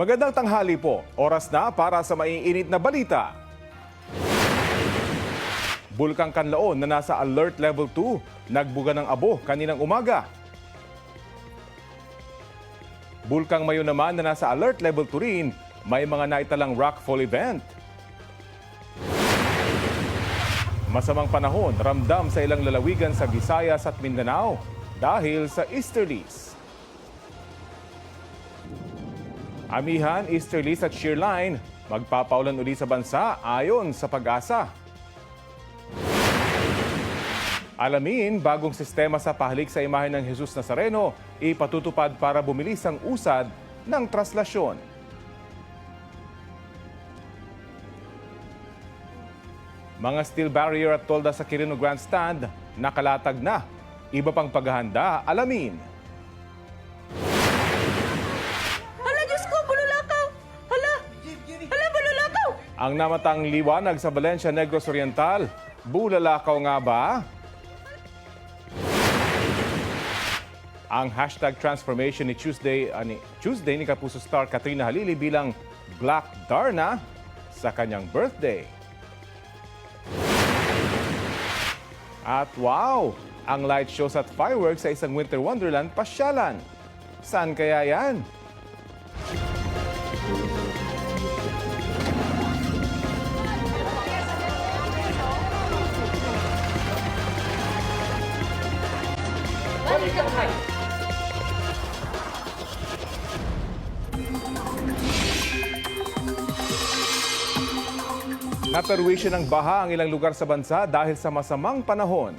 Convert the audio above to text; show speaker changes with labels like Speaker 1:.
Speaker 1: Magandang tanghali po. Oras na para sa maiinit na balita. Bulkang Kanlaon na nasa Alert Level 2, nagbuga ng abo kaninang umaga. Bulkang Mayon naman na nasa Alert Level 2 rin, may mga naitalang rockfall event. Masamang panahon, ramdam sa ilang lalawigan sa Visayas at Mindanao dahil sa easterlies. Amihan, easterlies at shear line, magpapaulan uli sa bansa ayon sa Pag-asa. Alamin, bagong sistema sa pahalik sa imahe ng Jesus Nazareno, ipatutupad para bumilis ang usad ng traslasyon. Mga steel barrier at tolda sa Quirino Grandstand, nakalatag na. Iba pang paghahanda, alamin. Ang namatang liwanag sa Valencia, Negros Oriental, bulalakaw nga ba? Ang hashtag transformation ni Tuesday ni Kapuso star Katrina Halili bilang Black Darna sa kanyang birthday. At wow, ang light shows at fireworks sa isang winter wonderland pasyalan. Saan kaya yan? Naperwisyo ng baha ang ilang lugar sa bansa dahil sa masamang panahon.